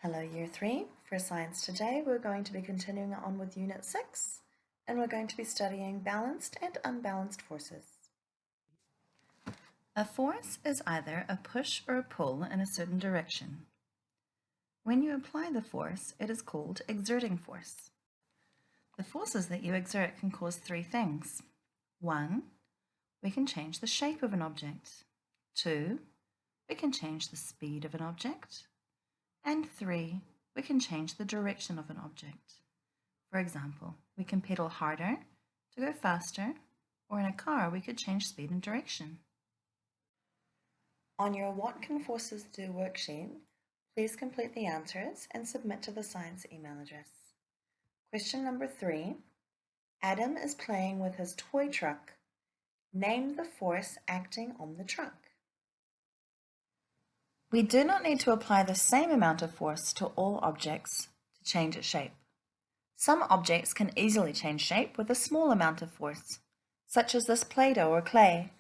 Hello Year 3. For Science today, we're going to be continuing on with Unit 6, and we're going to be studying balanced and unbalanced forces. A force is either a push or a pull in a certain direction. When you apply the force, it is called exerting force. The forces that you exert can cause three things. 1. We can change the shape of an object. 2. We can change the speed of an object. And 3, we can change the direction of an object. For example, we can pedal harder to go faster, or in a car we could change speed and direction. On your What Can Forces Do worksheet, please complete the answers and submit to the science email address. Question number 3. Adam is playing with his toy truck. Name the force acting on the truck. We do not need to apply the same amount of force to all objects to change its shape. Some objects can easily change shape with a small amount of force, such as this Play-Doh or clay.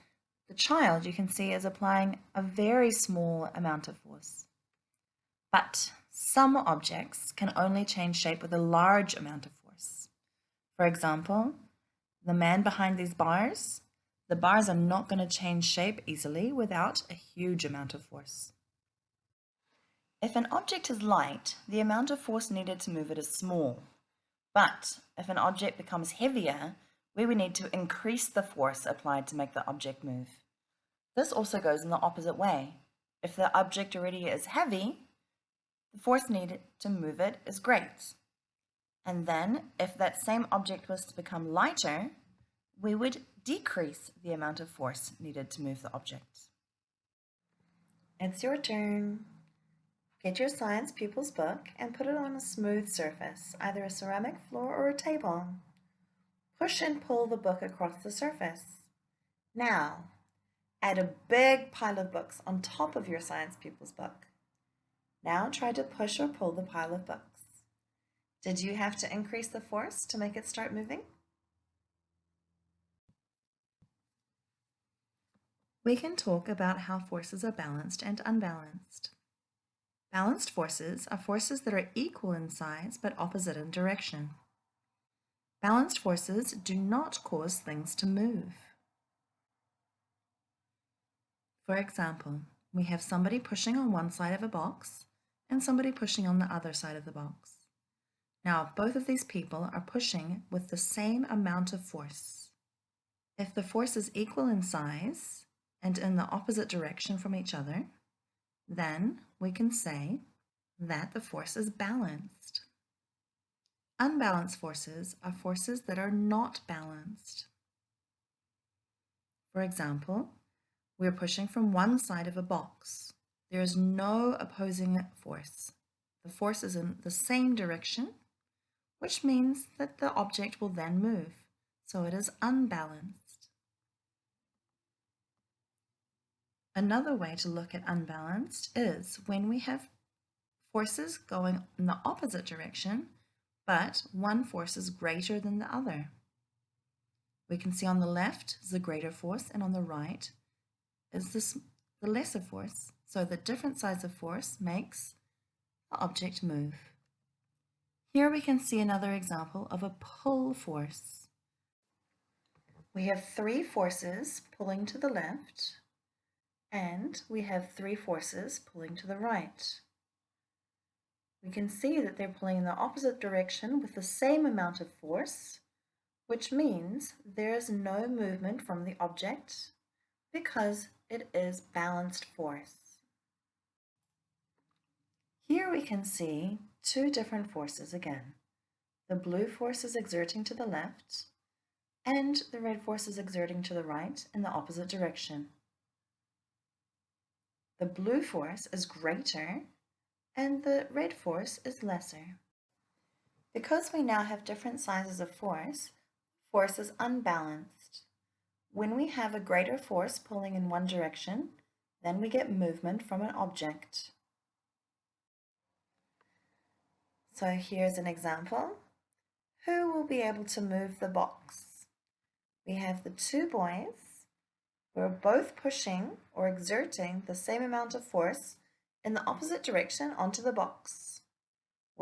The child, you can see, is applying a very small amount of force. But some objects can only change shape with a large amount of force. For example, the man behind these bars, the bars are not going to change shape easily without a huge amount of force. If an object is light, the amount of force needed to move it is small. But if an object becomes heavier, we would need to increase the force applied to make the object move. This also goes in the opposite way. If the object already is heavy, the force needed to move it is great. And then, if that same object was to become lighter, we would decrease the amount of force needed to move the object. It's your turn. Get your science pupils book and put it on a smooth surface, either a ceramic floor or a table. Push and pull the book across the surface. Now, add a big pile of books on top of your science pupils book. Now try to push or pull the pile of books. Did you have to increase the force to make it start moving? We can talk about how forces are balanced and unbalanced. Balanced forces are forces that are equal in size but opposite in direction. Balanced forces do not cause things to move. For example, we have somebody pushing on one side of a box and somebody pushing on the other side of the box. Now, both of these people are pushing with the same amount of force. If the force is equal in size and in the opposite direction from each other, then we can say that the force is balanced. Unbalanced forces are forces that are not balanced. For example, we're pushing from one side of a box. There is no opposing force. The force is in the same direction, which means that the object will then move, so it is unbalanced. Another way to look at unbalanced is when we have forces going in the opposite direction, but one force is greater than the other. We can see on the left is the greater force, and on the right is the lesser force. So the different size of force makes the object move. Here we can see another example of a pull force. We have three forces pulling to the left, and we have three forces pulling to the right. We can see that they're pulling in the opposite direction with the same amount of force, which means there is no movement from the object because it is balanced force. Here we can see two different forces again. The blue force is exerting to the left, and the red force is exerting to the right in the opposite direction. The blue force is greater and the red force is lesser. Because we now have different sizes of force, force is unbalanced. When we have a greater force pulling in one direction, then we get movement from an object. So here's an example. Who will be able to move the box? We have the two boys who are both pushing or exerting the same amount of force in the opposite direction onto the box.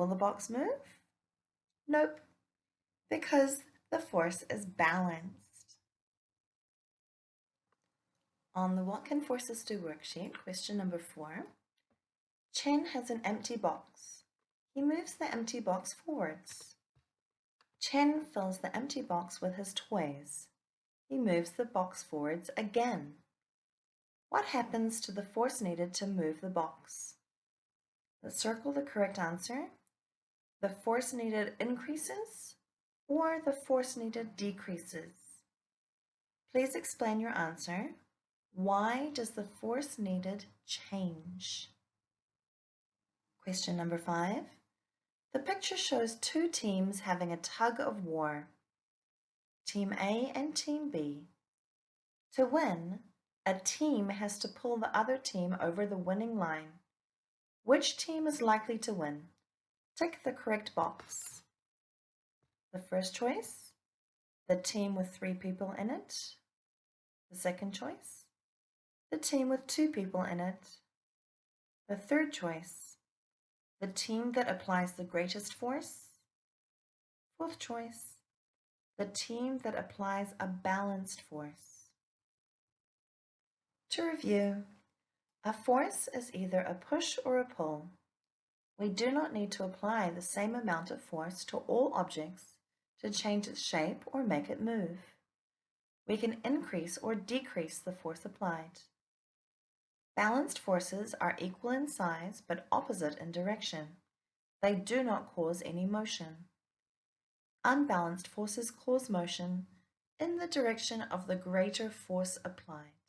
Will the box move? Nope, because the force is balanced. On the What Can Forces Do worksheet, question number 4, Chen has an empty box. He moves the empty box forwards. Chen fills the empty box with his toys. He moves the box forwards again. What happens to the force needed to move the box? Let's circle the correct answer. The force needed increases or the force needed decreases? Please explain your answer. Why does the force needed change? Question number 5. The picture shows two teams having a tug of war. Team A and Team B. To win, a team has to pull the other team over the winning line. Which team is likely to win? Tick the correct box. The first choice, the team with 3 people in it. The second choice, the team with 2 people in it. The third choice, the team that applies the greatest force. Fourth choice, the team that applies a balanced force. To review, a force is either a push or a pull. We do not need to apply the same amount of force to all objects to change its shape or make it move. We can increase or decrease the force applied. Balanced forces are equal in size but opposite in direction. They do not cause any motion. Unbalanced forces cause motion in the direction of the greater force applied.